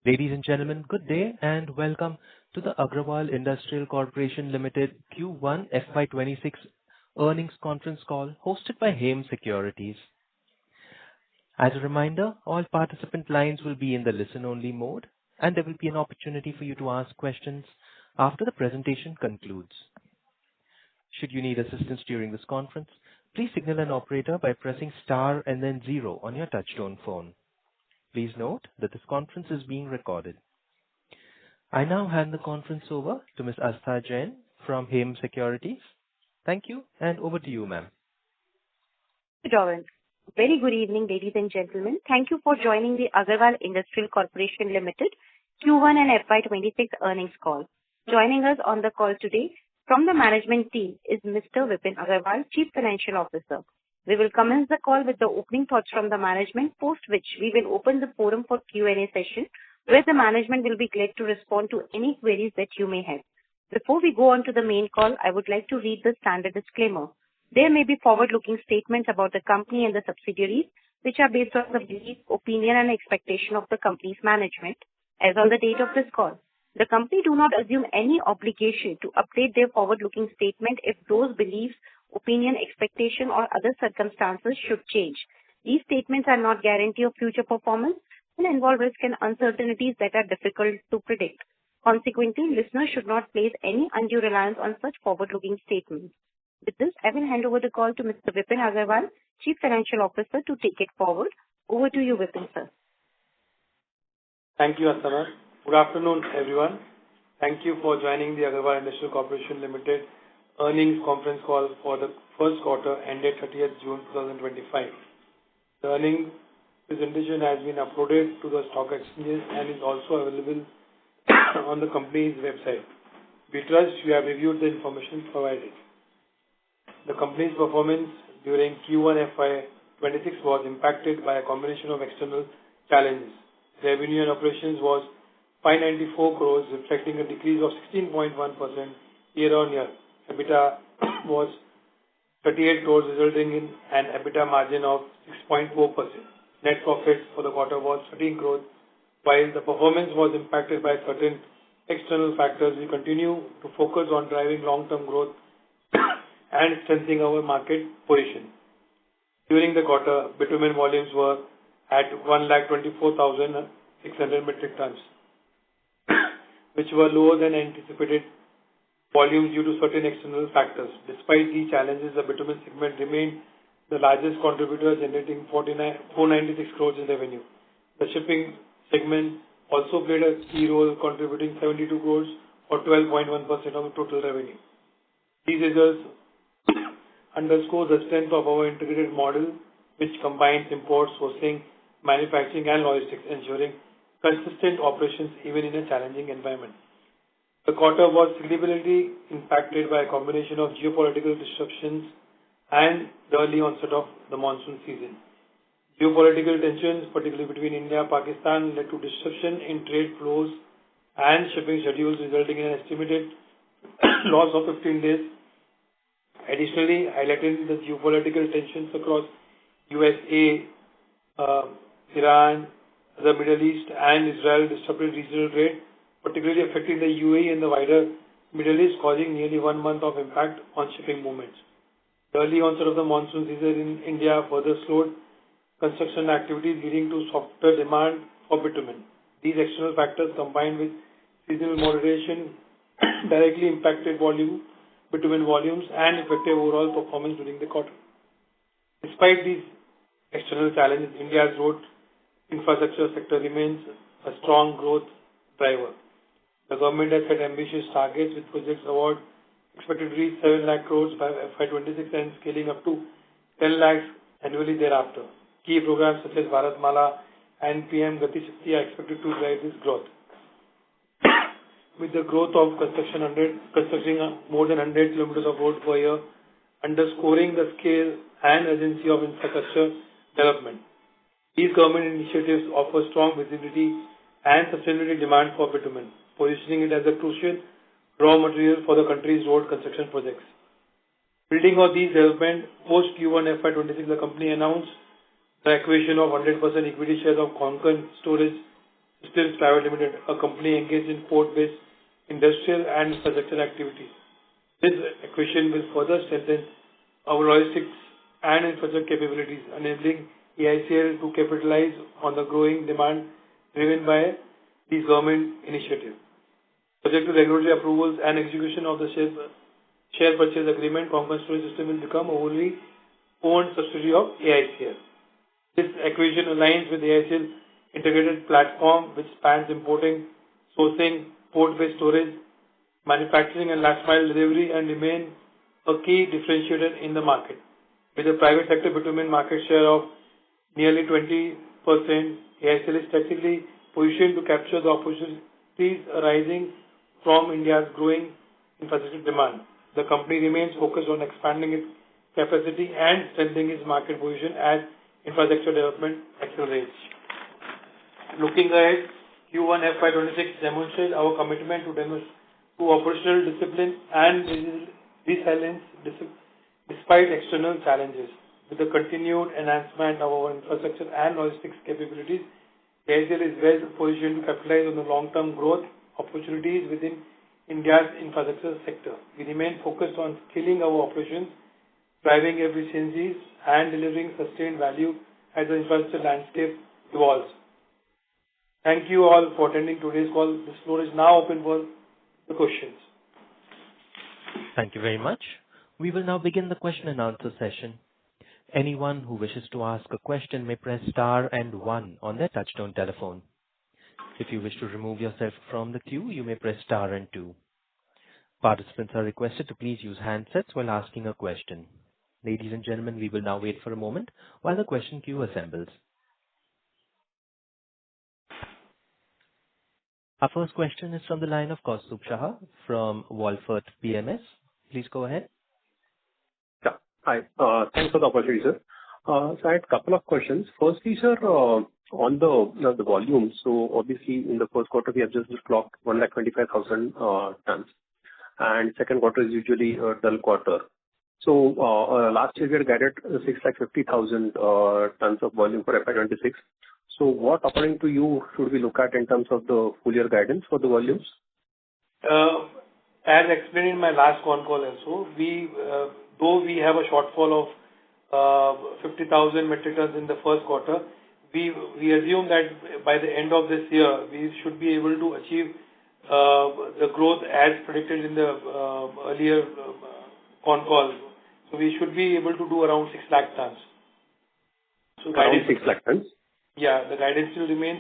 Ladies and gentlemen, good day and welcome to the Agarwal Industrial Corporation Limited Q1 FY26 earnings conference call hosted by Haim Securities. As a reminder, all participant lines will be in the listen-only mode, and there will be an opportunity for you to ask questions after the presentation concludes. Should you need assistance during this conference, please signal an operator by pressing star and then zero on your touchtone phone. Please note that this conference is being recorded. I now hand the conference over to Ms. Astha Jain from Haim Securities. Thank you, and over to you, ma'am. Doran. Very good evening, ladies and gentlemen. Thank you for joining the Agarwal Industrial Corporation Limited Q1 and FY26 earnings call. Joining us on the call today from the management team is Mr. Vipin Agarwal, Chief Financial Officer. We will commence the call with the opening thoughts from the management, post which we will open the forum for Q&A session, where the management will be glad to respond to any queries that you may have. Before we go on to the main call, I would like to read the standard disclaimer. There may be forward-looking statements about the company and the subsidiaries, which are based on the belief, opinion, and expectation of the company's management as on the date of this call. The company do not assume any obligation to update their forward-looking statement if those beliefs, opinion, expectation, or other circumstances should change. These statements are not guarantee of future performance and involve risk and uncertainties that are difficult to predict. Consequently, listeners should not place any undue reliance on such forward-looking statements. With this, I will hand over the call to Mr. Vipin Agarwal, Chief Financial Officer, to take it forward. Over to you, Vipin, sir. Thank you, Asana. Good afternoon, everyone. Thank you for joining the Agarwal Industrial Corporation Limited earnings conference call for the first quarter ended 30th June 2025. The earnings presentation has been uploaded to the stock exchanges and is also available on the company's website. We trust you have reviewed the information provided. The company's performance during Q1 FY26 was impacted by a combination of external challenges. Revenue and operations was 594 crores, reflecting a decrease of 16.1% year-on-year. EBITDA was 38 crores, resulting in an EBITDA margin of 6.4%. Net profit for the quarter was 13 crores. While the performance was impacted by certain external factors, we continue to focus on driving long-term growth and strengthening our market position. During the quarter, bitumen volumes were at 124,600 metric tons, which were lower than anticipated volumes due to certain external factors. Despite these challenges, the bitumen segment remained the largest contributor, generating 496 crores in revenue. The shipping segment also played a key role, contributing 72 crores or 12.1% of the total revenue. These results underscore the strength of our integrated model, which combines imports, sourcing, manufacturing, and logistics, ensuring consistent operations even in a challenging environment. The quarter was significantly impacted by a combination of geopolitical disruptions and the early onset of the monsoon season. Geopolitical tensions, particularly between India and Pakistan, led to disruption in trade flows and shipping schedules, resulting in an estimated loss of 15 days. Additionally, highlighting the geopolitical tensions across USA, Iran, the Middle East, and Israel disrupted regional trade, particularly affecting the UAE and the wider Middle East, causing nearly 1 month of impact on shipping movements. The early onset of the monsoon season in India further slowed construction activities, leading to softer demand for bitumen. These external factors, combined with seasonal moderation, directly impacted bitumen volumes and effective overall performance during the quarter. Despite these external challenges, India's road infrastructure sector remains a strong growth driver. The government has set ambitious targets, with projects award expected to reach 7 lakh crores by FY26 and scaling up to 10 lakhs annually thereafter. Key programs such as Bharatmala and PM Gati Shakti are expected to drive this growth. With the growth of constructing more than 100 kilometers of road per year, underscoring the scale and urgency of infrastructure development. These government initiatives offer strong visibility and sustainability demand for bitumen, positioning it as a crucial raw material for the country's road construction projects. Building on these developments, post Q1 FY26, the company announced the acquisition of 100% equity shares of Concall Storage Stills Private Limited, a company engaged in port-based industrial and infrastructure activities. This acquisition will further strengthen our logistics and infrastructure capabilities, enabling AICL to capitalize on the growing demand driven by these government initiatives. Subject to regulatory approvals and execution of the share purchase agreement, Concall Storage System will become a wholly owned subsidiary of AICL. This acquisition aligns with AICL integrated platform, which spans importing, sourcing, port-based storage, manufacturing and last mile delivery, and remain a key differentiator in the market. With a private sector bitumen market share of nearly 20%, AICL is strategically positioned to capture the opportunities arising from India's growing infrastructure demand. The company remains focused on expanding its capacity and strengthening its market position as infrastructure development accelerates. Looking ahead, Q1 FY26 demonstrates our commitment to operational discipline and resilience despite external challenges. With the continued enhancement of our infrastructure and logistics capabilities, AICL is well positioned to capitalize on the long-term growth opportunities within India's infrastructure sector. We remain focused on scaling our operations, driving efficiencies, and delivering sustained value as the infrastructure landscape evolves. Thank you all for attending today's call. This floor is now open for the questions. Thank you very much. We will now begin the question and answer session. Anyone who wishes to ask a question may press star and one on their touchtone telephone. If you wish to remove yourself from the queue, you may press star and two. Participants are requested to please use handsets while asking a question. Ladies and gentlemen, we will now wait for a moment while the question queue assembles. Our first question is from the line of Kaustubh Shah from Wolfert PMS. Please go ahead. Yeah. Hi. Thanks for the opportunity, sir. So I had a couple of questions. Firstly, sir, on the volume. So obviously, in the first quarter, we have just clocked 125,000 tons, and second quarter is usually a dull quarter. So last year we had guided 650,000 tons of volume for FY26. So what, according to you, should we look at in terms of the full year guidance for the volumes? As explained in my last con call also, though we have a shortfall of 50,000 metric tons in the first quarter, we assume that by the end of this year, we should be able to achieve the growth as predicted in the earlier con call. So we should be able to do around 6 lakh tons. So around 6 lakh tons? Yeah, the guidance still remains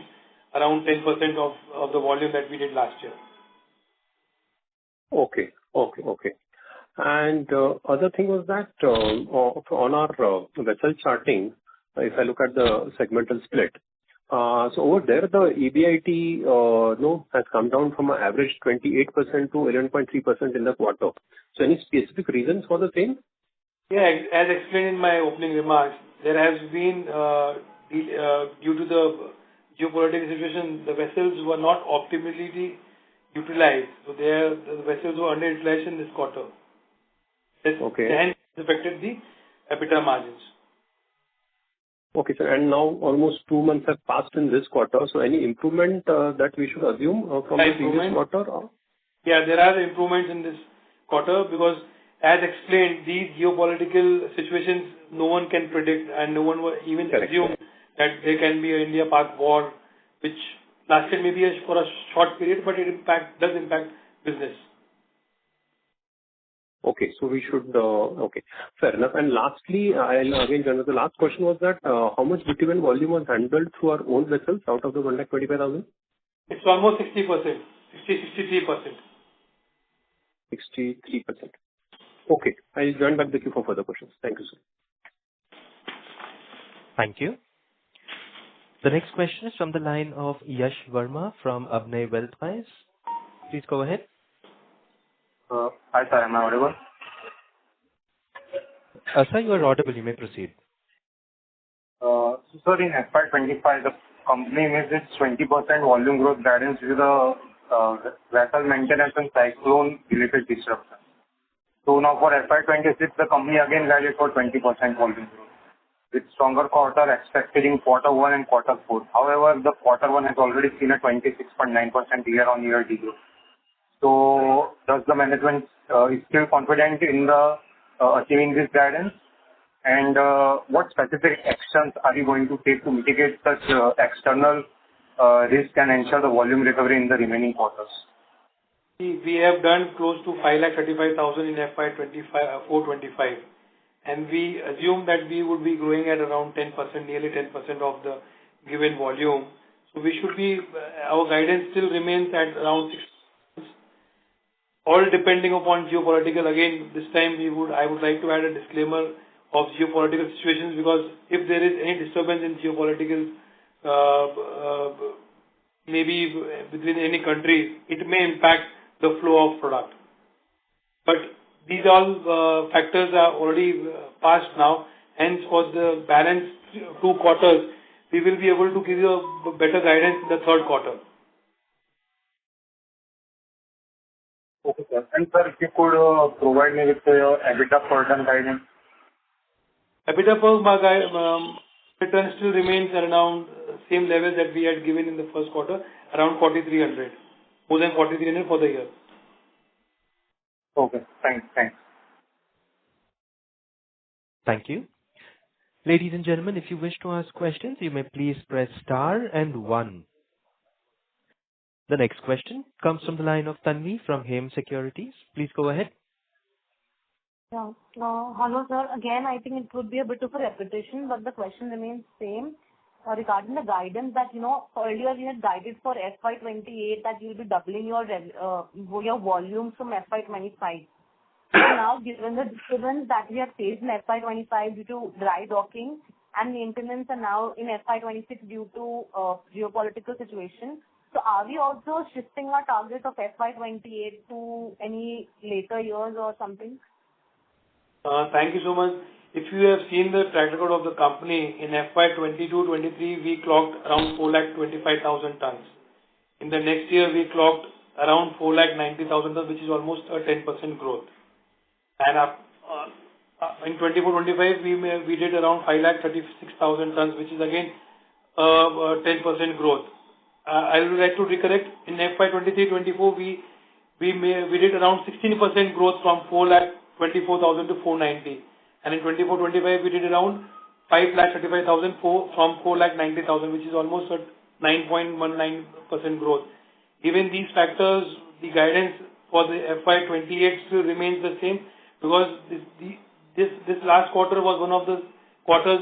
around 10% of the volume that we did last year. Okay. And other thing was that on our vessel charting, if I look at the segmental split, so over there the EBIT has come down from an average 28% to 11.3% in the quarter. So any specific reasons for the same? Yeah, as explained in my opening remarks, there has been due to the geopolitical situation, the vessels were not optimally utilized. So the vessels were underutilized in this quarter. Okay. And affected the EBITDA margins. Okay, sir. And now almost 2 months have passed in this quarter. So any improvement that we should assume from the previous quarter? Yeah, there are improvements in this quarter because, as explained, these geopolitical situations no one can predict, and no one will even assume that there can be an India-Pak war, which lasted maybe for a short period, but it does impact business. Okay, so we should, okay, fair enough. And lastly, I'll again turn to the last question was that how much bitumen volume was handled through our own vessels out of the 125,000? It's almost 60%, 63%. 63%. Okay, I'll join back the queue for further questions. Thank you, sir. Thank you. The next question is from the line of Yash Verma from Abnay Wealth. Please go ahead. Hi, sir. Am I audible? Sir, you are audible. You may proceed. Sir, in FY25, the company made its 20% volume growth guidance due to the vessel maintenance and cyclone-related disruption. So now for FY26, the company again guided for 20% volume growth. with stronger quarter expected in quarter one and quarter four. However, the quarter one has already seen a 26.9% year-on-year degrowth. So does the management is still confident in the achieving this guidance? And what specific actions are you going to take to mitigate such external risk and ensure the volume recovery in the remaining quarters? We have done close to 535,000 in FY 425, and we assume that we would be growing at around 10%, nearly 10% of the given volume. So we should be, our guidance still remains at around 6%, all depending upon geopolitical. Again, this time I would like to add a disclaimer of geopolitical situations, because if there is any disturbance in geopolitical, maybe within any country, it may impact the flow of product. But these all factors are already passed now. Hence, for the balance 2 quarters, we will be able to give you a better guidance in the third quarter. Okay, sir. And sir, if you could provide me with your EBITDA per ton guidance. EBITDA per ton still remains at around same level that we had given in the first quarter, around 4,300. More than 4,300 for the year. Okay, thanks. Thank you. Ladies and gentlemen, if you wish to ask questions, you may please press star and 1. The next question comes from the line of Tanvi from Hem Securities. Please go ahead. Yeah. Hello, sir. Again, I think it would be a bit of a repetition, but the question remains same. Regarding the guidance that, earlier we had guided for FY28 that you'll be doubling your volumes from FY25. So now, given the disturbance that we have faced in FY25 due to dry docking and maintenance, and now in FY26 due to geopolitical situation, so are we also shifting our target of FY28 to any later years or something? Thank you so much. If you have seen the track record of the company, in FY 22-23, we clocked around 425,000 tons. In the next year, we clocked around 490,000 tons, which is almost a 10% growth. And in 24-25, we did around 536,000 tons, which is again 10% growth. I would like to recorrect. In FY 23-24, we did around 16% growth from 424,000 to 490. And in 24-25, we did around 535,000 from 490,000, which is almost a 9.19% growth. Given these factors, the guidance for the FY 28 still remains the same, because this last quarter was one of the quarters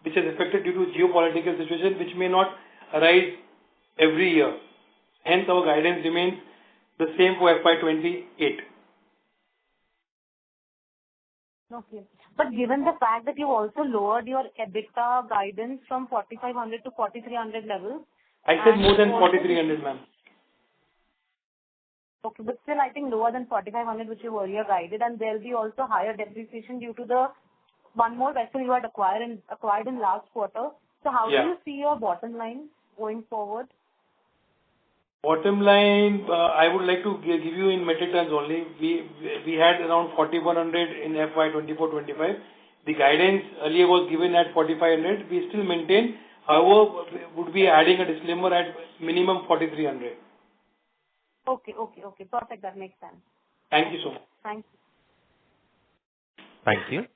which is affected due to geopolitical situation, which may not arise every year. Hence, our guidance remains the same for FY 28. Okay. But given the fact that you also lowered your EBITDA guidance from 4,500 to 4,300 levels. I said more than 4,300, ma'am. Okay, but still I think lower than 4,500, which you earlier guided, and there will be also higher depreciation due to the one more vessel you had acquired in last quarter. So how do you see your bottom line going forward? Bottom line, I would like to give you in metric tons only. We had around 4,100 in FY 24-25. The guidance earlier was given at 4,500. We still maintain. However, would be adding a disclaimer at minimum 4,300. Okay. Perfect. That makes sense. Thank you so much. Thank you. Thank you.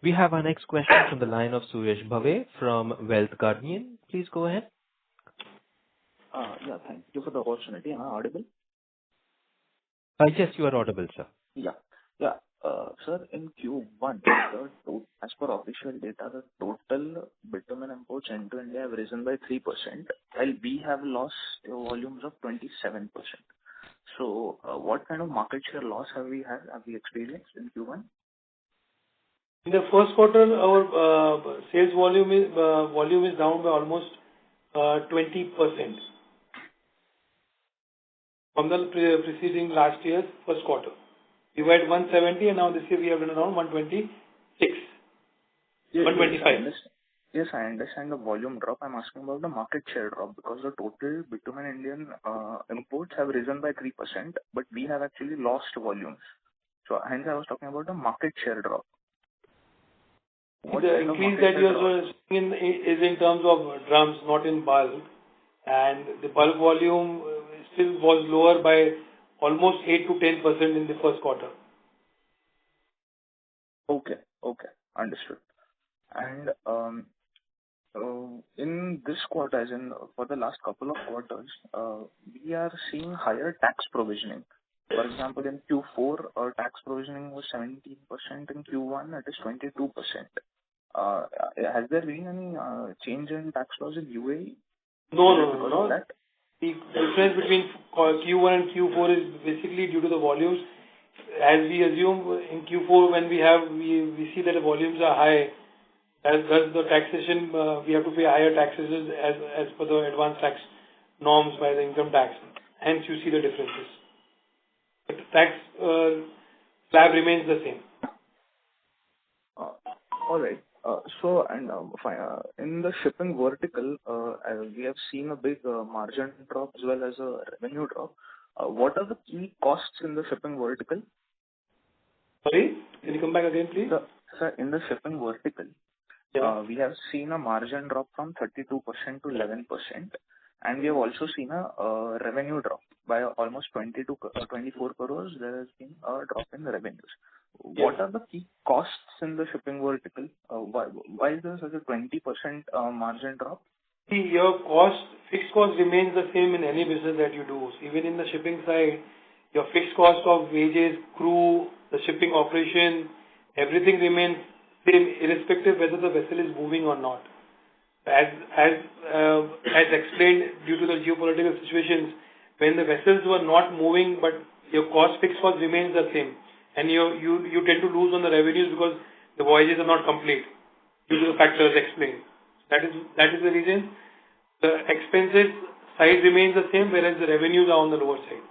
We have our next question from the line of Suresh Bhave from Wealth Guardian. Please go ahead. Yeah, thank you for the opportunity. Am I audible? Yes, you are audible, sir. Yeah. Sir, in Q1, as per official data, the total bitumen imports into India have risen by 3%, while we have lost volumes of 27%. So, what kind of market share loss have we experienced in Q1? In the first quarter, our sales volume is down by almost 20%. From the preceding last year's first quarter. We were at 170 and now this year we have done around 126. Yes, 125. Yes, I understand the volume drop. I'm asking about the market share drop, because the total bitumen Indian imports have risen by 3%, but we have actually lost volumes. So hence I was talking about the market share drop. What The kind of increase market that share you drop? are seeing is in terms of drums, not in bulk. And the bulk volume still was lower by almost 8 to 10% in the first quarter. Okay. Okay. Understood. And in this quarter, as in for the last couple of quarters, we are seeing higher tax provisioning. For example, in Q4, our tax provisioning was 17%. In Q1, it is 22%. Has there been any change in tax laws in UAE No. because of that? The difference between Q1 and Q4 is basically due to the volumes. As we assume in Q4, when we see that the volumes are high, as does the taxation, we have to pay higher taxes as per the advanced tax norms by the income tax. Hence, you see the differences. But the tax slab remains the same. All right. In the shipping vertical, we have seen a big margin drop as well as a revenue drop. What are the key costs in the shipping vertical? Sorry, can you come back again, please? Sir, in the shipping vertical, we have seen a margin drop from 32% to 11%, and we have also seen a revenue drop by almost 20 to 24 crores. There has been a drop in the revenues. What are the key costs in the shipping vertical? Why is there such a 20% margin drop? See, your fixed cost remains the same in any business that you do. Even in the shipping side, your fixed cost of wages, crew, the shipping operation, everything remains same irrespective whether the vessel is moving or not. As explained, due to the geopolitical situations, when the vessels were not moving, but your fixed cost remains the same, and you tend to lose on the revenues because the voyages are not complete due to the factors explained. That is the reason. The expenses side remains the same, whereas the revenues are on the lower side.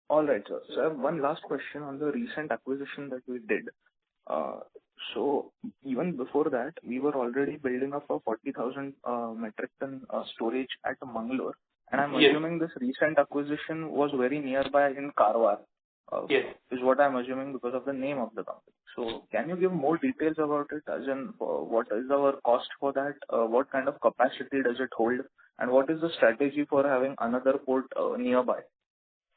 All right, sir. So I have one last question on the recent acquisition that we did. So even before that, we were already building up a 40,000 metric ton storage at Mangalore, and I'm assuming this recent acquisition was very nearby in Karwar. Yes. Is what I'm assuming because of the name of the company. So can you give more details about it, as in what is our cost for that, what kind of capacity does it hold, and what is the strategy for having another port nearby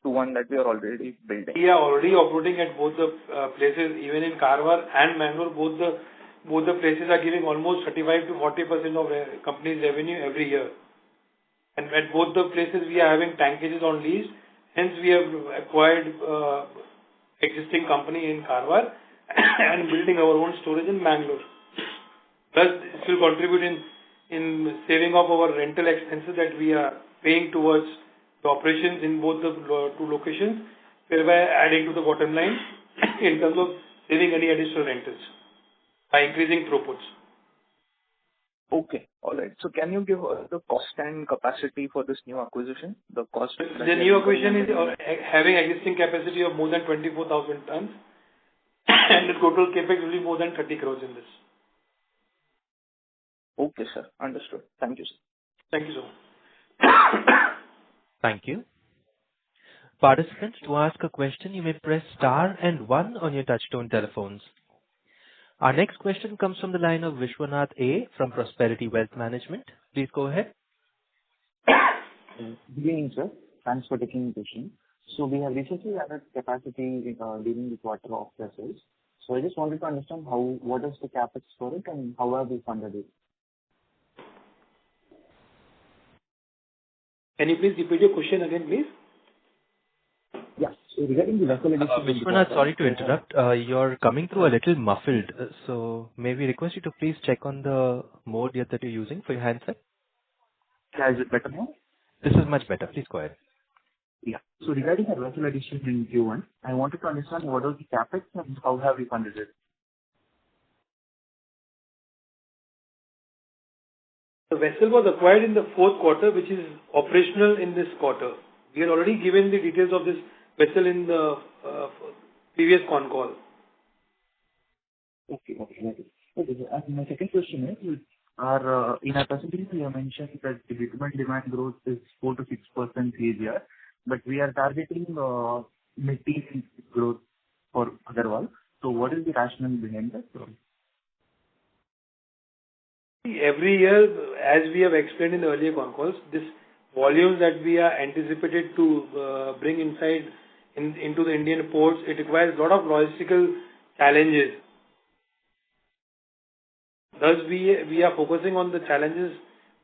to one that we are already building? We are already operating at both the places, even in Karwar and Mangalore. Both the places are giving almost 35 to 40% of company's revenue every year. And at both the places, we are having tankages on lease. Hence, we have acquired existing company in Karwar and building our own storage in Mangalore. Thus, this will contribute in saving of our rental expenses that we are paying towards the operations in both the two locations, thereby adding to the bottom line in terms of saving any additional rentals by increasing throughputs. Okay. All right. So can you give the cost and capacity for this new acquisition? The cost. The new acquisition is having existing capacity of more than 24,000 tons, and the total capex will be more than 30 crores in this. Okay, sir. Understood. Thank you, sir. Thank you so much. Thank you. Participants, to ask a question, you may press star and 1 on your touchtone telephones. Our next question comes from the line of Vishwanath A from Prosperity Wealth Management. Please go ahead. Good evening, sir. Thanks for taking the question. So we have recently added capacity during the quarter of vessels. So I just wanted to understand what is the capex for it and how have we funded it? Can you please repeat your question again, please? Yes. So regarding the vessel addition... Vishwanath, sorry to interrupt. You're coming through a little muffled. So may we request you to please check on the mode that you're using for your handset? Yeah, is it better now? This is much better. Please go ahead. Yeah. So regarding the vessel addition in Q1, I wanted to understand what was the capex and how have we funded it? The vessel was acquired in the fourth quarter, which is operational in this quarter. We had already given the details of this vessel in the previous Concall. Okay. And my second question is, in our presentation, you have mentioned that the bitumen demand growth is 4 to 6% CAGR, but we are targeting mid-teen growth for Agarwal. So what is the rationale behind that? Every year, as we have explained in the earlier concalls, this volumes that we are anticipated to bring into the Indian ports, it requires a lot of logistical challenges. Thus, we are focusing on the challenges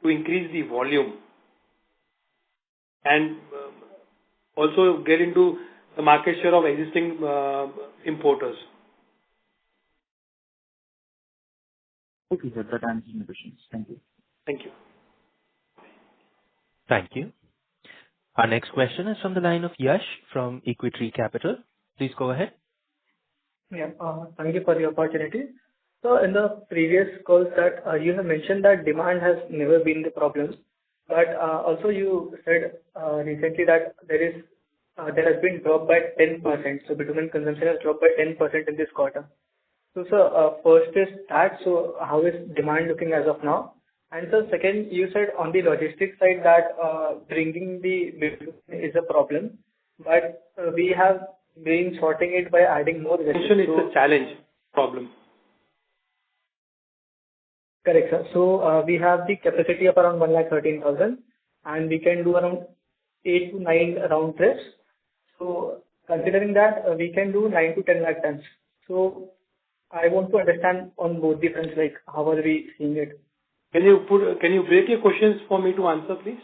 to increase the volume and also get into the market share of existing importers. Okay, sir. That answers my questions. Thank you. Thank you. Thank you. Our next question is from the line of Yash from Equitree Capital. Please go ahead. Yeah. Thank you for the opportunity. So in the previous calls that you have mentioned that demand has never been the problem, but also you said recently that there has been drop by 10%. So bitumen consumption has dropped by 10% in this quarter. So sir, first is that, so how is demand looking as of now? And so second, you said on the logistics side that bringing the bitumen is a problem, but we have been sorting it by adding more vessels. It's a challenge problem. Correct, sir. So we have the capacity of around 1,13,000 and we can do around 8 to 9 round trips. So considering that we can do 9 to 10 lakh tons. So I want to understand on both the fronts, like how are we seeing it? Can you break your questions for me to answer, please?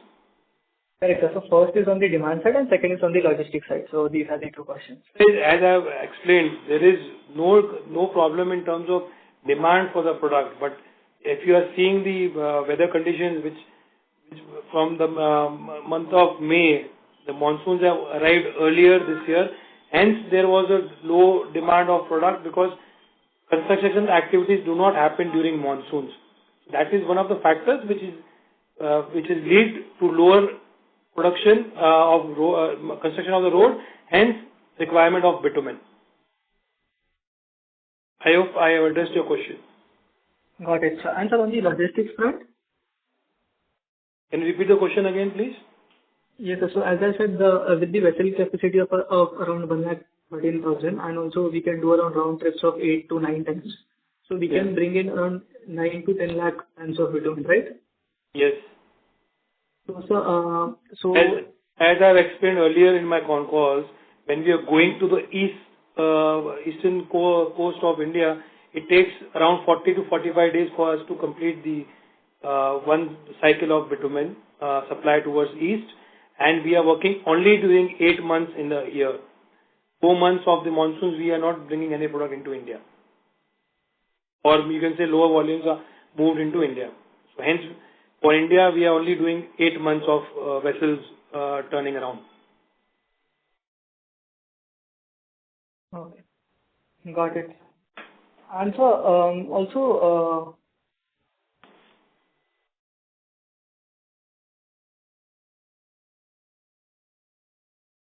Correct, sir. So first is on the demand side and second is on the logistics side. So these are the two questions. As I have explained, there is no problem in terms of demand for the product. But if you are seeing the weather conditions, which from the month of May, the monsoons have arrived earlier this year. Hence, there was a low demand of product because construction activities do not happen during monsoons. That is one of the factors which is lead to lower production of construction of the road, hence requirement of bitumen. I hope I have addressed your question. Got it, sir. And sir, on the logistics front? Can you repeat the question again, please? Yes, sir. So as I said, with the vessel capacity of around 1,13,000 and also we can do around round trips of 8 to 9 times. So we can bring in around 9 to 10 lakh tons of bitumen, right? Yes. So, as I have explained earlier in my con calls, when we are going to the eastern coast of India, it takes around 40 to 45 days for us to complete the one cycle of bitumen supply towards east, and we are working only during 8 months in the year. 4 months of the monsoons, we are not bringing any product into India. Or you can say lower volumes are moved into India. So hence, for India, we are only doing 8 months of vessels turning around. Okay. Got it. And so, also,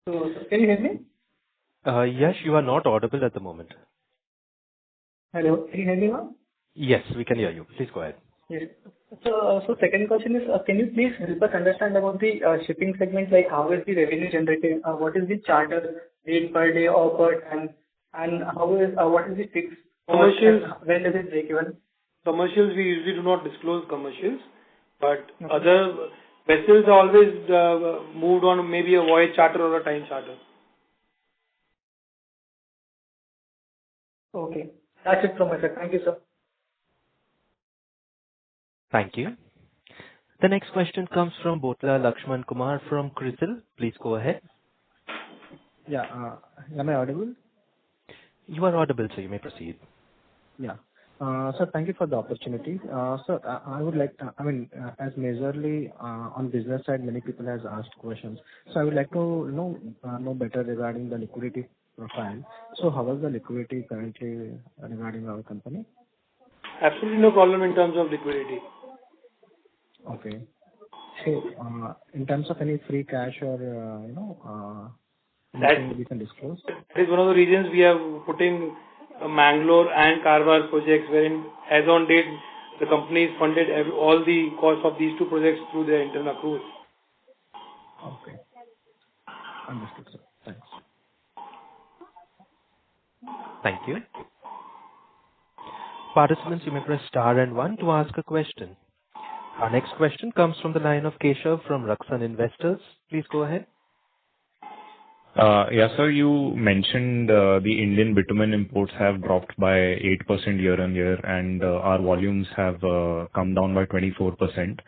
so can you hear me? Yes, you are not audible at the moment. Hello, can you hear me now? Yes, we can hear you. Please go ahead. Yes. So second question is, can you please help us understand about the shipping segment, like how is the revenue generated? What is the charter rate per day or per ton? And what is the fixed? Commercials. When does it break even? Commercials, we usually do not disclose commercials, but other vessels are always moved on maybe a voyage charter or a time charter. Okay. That's it from my side. Thank you, sir. Thank you. The next question comes from Botla Lakshman Kumar from CRISIL. Please go ahead. Yeah. Am I audible? You are audible, so you may proceed. Yeah. Sir, thank you for the opportunity. Sir, I would like, as majorly on business side, many people has asked questions. So I would like to know better regarding the liquidity profile. So how is the liquidity currently regarding our company? Absolutely no problem in terms of liquidity. Okay. So in terms of any free cash or anything we can disclose? That is one of the reasons we are putting Mangalore and Karwar projects, wherein as on date the company is funded all the costs of these two projects through their internal accruals. Okay. Understood, sir. Thanks. Thank you. Participants, you may press star and one to ask a question. Our next question comes from the line of Keshav from Raksan Investors. Please go ahead. Yeah, sir, you mentioned the Indian bitumen imports have dropped by 8% year-on-year, and our volumes have come down by 24%.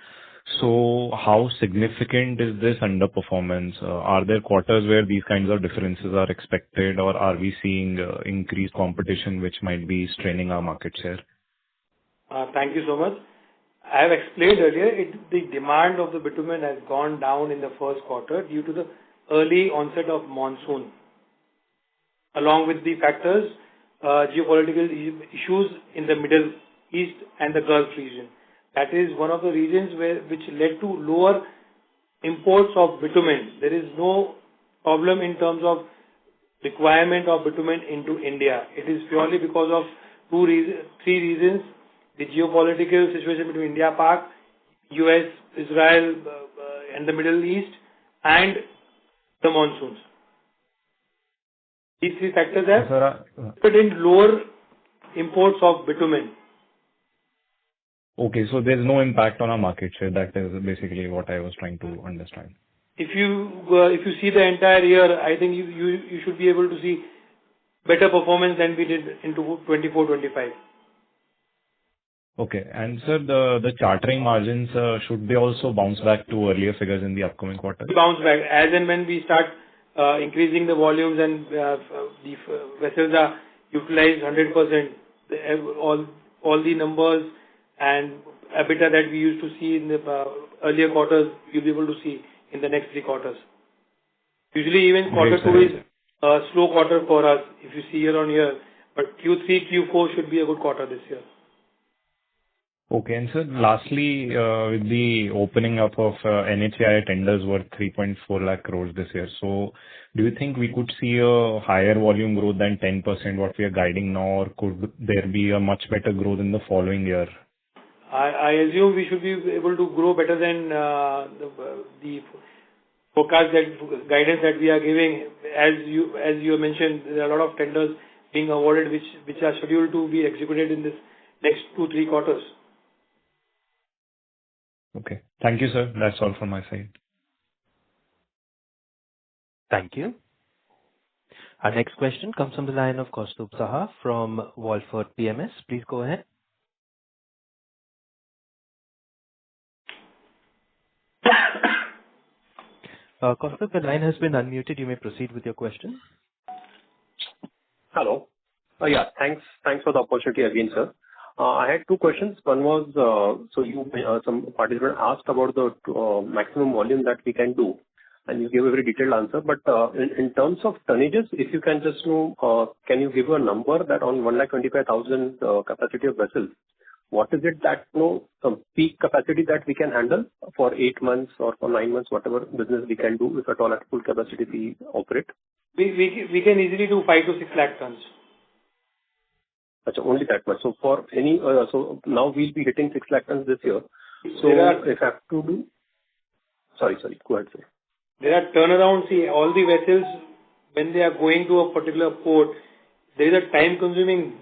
So how significant is this underperformance? Are there quarters where these kinds of differences are expected, or are we seeing increased competition which might be straining our market share? Thank you so much. I have explained earlier, the demand of the bitumen has gone down in the first quarter due to the early onset of monsoon, along with the factors, geopolitical issues in the Middle East and the Gulf region. That is one of the regions which led to lower imports of bitumen. There is no problem in terms of requirement of bitumen into India. It is purely because of three reasons: the geopolitical situation between India, Pak, US, Israel, and the Middle East, and the monsoons. These three factors have put in lower imports of bitumen. Okay, so there's no impact on our market share. That is basically what I was trying to understand. If you see the entire year, I think you should be able to see better performance than we did into 24-25. Okay, and sir, the chartering margins, should they also bounce back to earlier figures in the upcoming quarter? Bounce back as and when we start increasing the volumes and the vessels are utilized 100%. All the numbers and EBITDA that we used to see in the earlier quarters, you'll be able to see in the next 3 quarters. Usually even quarter 2 is a slow quarter for us if you see year on year, but Q3, Q4 should be a good quarter this year. Okay, and sir, lastly, with the opening up of NHAI tenders worth 3.4 lakh crores this year, so do you think we could see a higher volume growth than 10% what we are guiding now, or could there be a much better growth in the following year? I assume we should be able to grow better than the forecast guidance that we are giving. As you mentioned, there are a lot of tenders being awarded which are scheduled to be executed in this next 2-3 quarters. Okay. Thank you, sir. That's all from my side. Thank you. Our next question comes from the line of Kaustubh Saha from Wolford PMS. Please go ahead. Kaustubh, the line has been unmuted. You may proceed with your question. Hello. Yeah, thanks for the opportunity again, sir. I had 2 questions. One was, some participant asked about the maximum volume that we can do, and you gave a very detailed answer. But in terms of tonnages, if you can just know, can you give a number that on 125,000 capacity of vessels, what is it that some peak capacity that we can handle for 8 months or for 9 months, whatever business we can do, if at all at full capacity we operate? We can easily do 5 to 6 lakh tons. Achha, only that much. So for any, so now we'll be hitting 6 lakh tons this year. So if I have to do, sorry, go ahead, sir. There are turnarounds. See, all the vessels, when they are going to a particular port, there is a time consuming,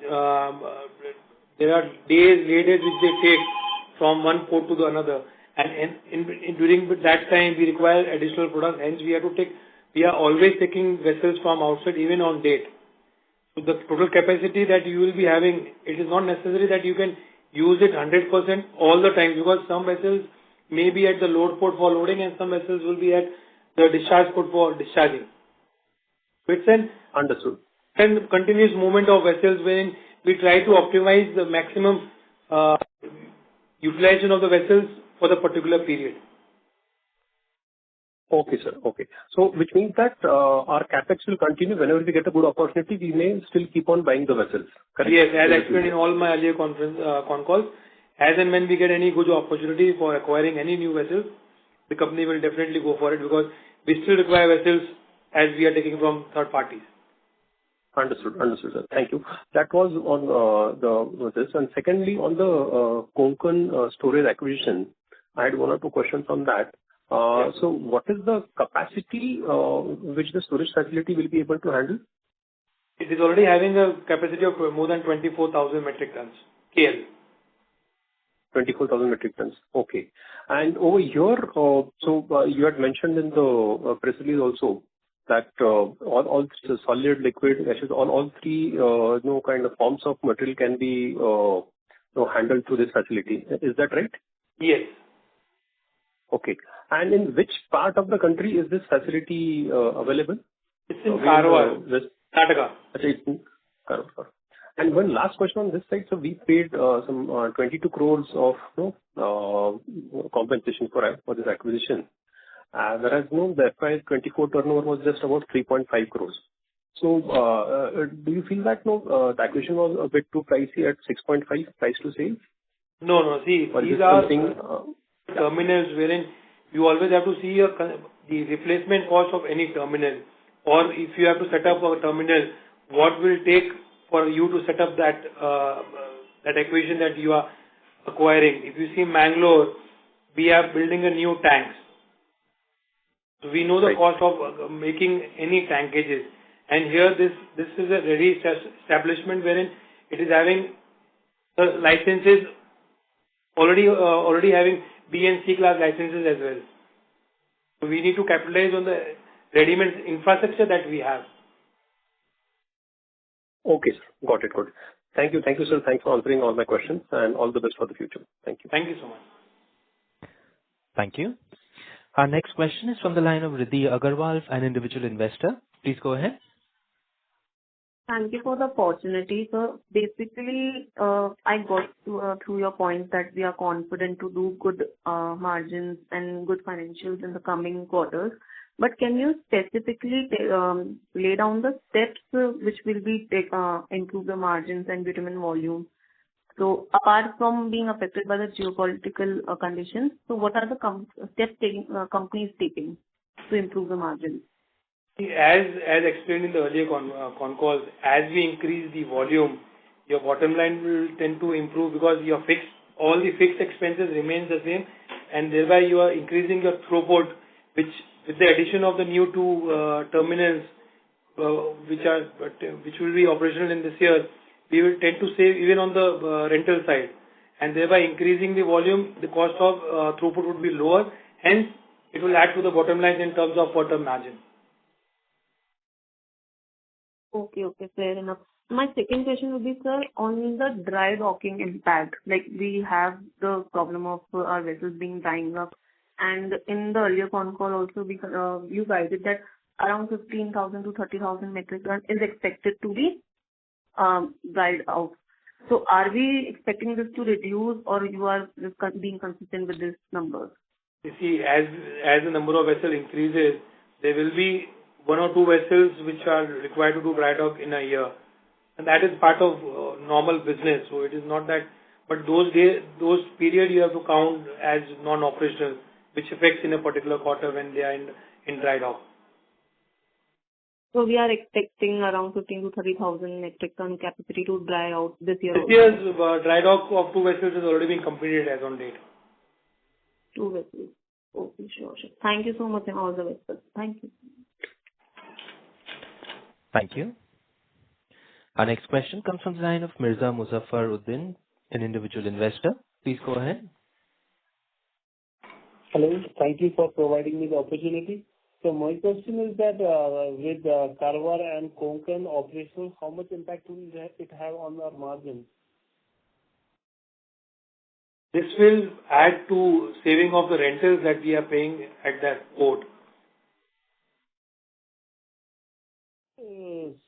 there are days which they take from one port to the another. And during that time, we require additional product. Hence, we are always taking vessels from outside, even on date. So the total capacity that you will be having, it is not necessary that you can use it 100% all the time, because some vessels may be at the load port for loading and some vessels will be at the discharge port for discharging. So it's an understood and continuous movement of vessels wherein we try to optimize the maximum utilization of the vessels for the particular period. Okay, sir. Okay. So which means that our capex will continue. Whenever we get a good opportunity, we may still keep on buying the vessels. Correct? Yes, as I explained in all my earlier con calls, as and when we get any good opportunity for acquiring any new vessels, the company will definitely go for it, because we still require vessels as we are taking from third parties. Understood, sir. Thank you. That was on this. And secondly, on the Concall storage acquisition, I had 1 or 2 questions on that. So what is the capacity which the storage facility will be able to handle? It is already having a capacity of more than 24,000 metric tons. KL. 24,000 metric tons. Okay. And over here, you had mentioned in the press release also that all solid, liquid, gaseous, all three kind of forms of material can be handled through this facility. Is that right? Yes. Okay. And in which part of the country is this facility available? It's in Agarwal, Karnataka. It's in Agarwal. And one last question on this side. So we paid some 22 crores of compensation for this acquisition. Whereas the FY24 turnover was just about 3.5 crores. So do you feel that the acquisition was a bit too pricey at 6.5 price to sales? No. See, these are terminals wherein you always have to see the replacement cost of any terminal, or if you have to set up a terminal, what will take for you to set up that acquisition that you are acquiring. If you see Mangalore, we are building a new tanks. So we know the cost of making any tankages. And here this is a ready establishment wherein it is having licenses already having B and C class licenses as well. So we need to capitalize on the ready-made infrastructure that we have. Okay, sir. Got it. Good. Thank you, sir. Thanks for answering all my questions, and all the best for the future. Thank you. Thank you so much. Thank you. Our next question is from the line of Riddhi Agarwal, an individual investor. Please go ahead. Thank you for the opportunity. So basically, I got through your point that we are confident to do good margins and good financials in the coming quarters. But can you specifically lay down the steps which will be improve the margins and bitumen volume? So apart from being affected by the geopolitical conditions, so what are the steps companies taking to improve the margins? As explained in the earlier Concall, as we increase the volume, your bottom line will tend to improve because all the fixed expenses remains the same, and thereby you are increasing your throughput, which with the addition of the new two terminals, which will be operational in this year, we will tend to save even on the rental side, and thereby increasing the volume, the cost of throughput would be lower. Hence, it will add to the bottom line in terms of bottom margin. Okay, fair enough. My second question would be, sir, on the dry docking impact. Like we have the problem of our vessels being drying up, and in the earlier Concall also, you guided that around 15,000 to 30,000 metric ton is expected to be dried out. So are we expecting this to reduce, or you are just being consistent with these numbers? You see, as the number of vessels increases, there will be one or two vessels which are required to do dry dock in a year, and that is part of normal business. So it is not that, but those period you have to count as non-operational, which affects in a particular quarter when they are in dry dock. So we are expecting around 15 to 30,000 metric ton capacity to dry out this year. This year's dry dock of two vessels has already been completed as on date. Two vessels. Okay, sure. Thank you so much and all the best, sir. Thank you. Thank you. Our next question comes from the line of Mirza Muzaffar Uddin, an individual investor. Please go ahead. Hello. Thank you for providing me the opportunity. So my question is that with Agarwal and Concall operational, how much impact will it have on our margins? This will add to saving of the rentals that we are paying at that port.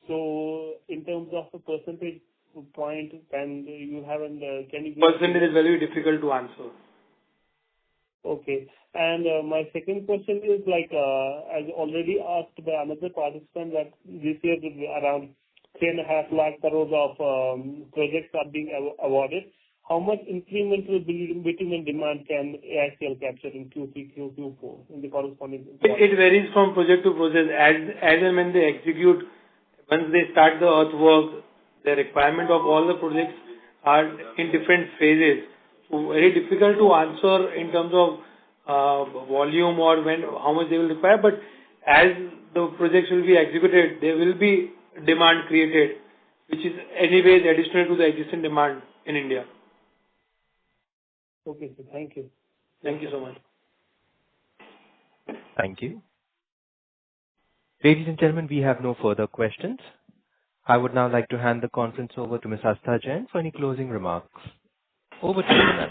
So in terms of the percentage point, can you percentage is very difficult to answer. Okay. And my second question is as already asked by another participant, that this year around 3.5 lakh crores of projects are being awarded. How much incremental bitumen demand can AICL capture in Q3, Q4 in the corresponding? It varies from project to project. As and when they execute, once they start the earthwork, the requirement of all the projects are in different phases. So very difficult to answer in terms of volume or how much they will require. But as the projects will be executed, there will be demand created, which is anyways additional to the existing demand in India. Okay, sir. Thank you. Thank you so much. Thank you. Ladies and gentlemen, we have no further questions. I would now like to hand the conference over to Ms. Astha Jain for any closing remarks. Over to you, ma'am.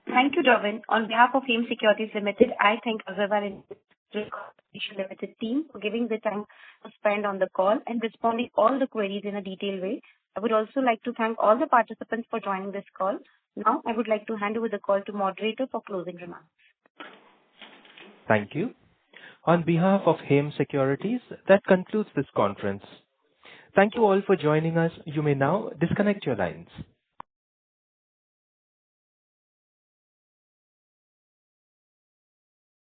Thank you, Darwin. On behalf of Heme Securities Limited, I thank Agarwal Industrial Corporation Limited team for giving the time to spend on the call and responding all the queries in a detailed way. I would also like to thank all the participants for joining this call. Now, I would like to hand over the call to moderator for closing remarks. Thank you. On behalf of Heme Securities, that concludes this conference. Thank you all for joining us. You may now disconnect your lines.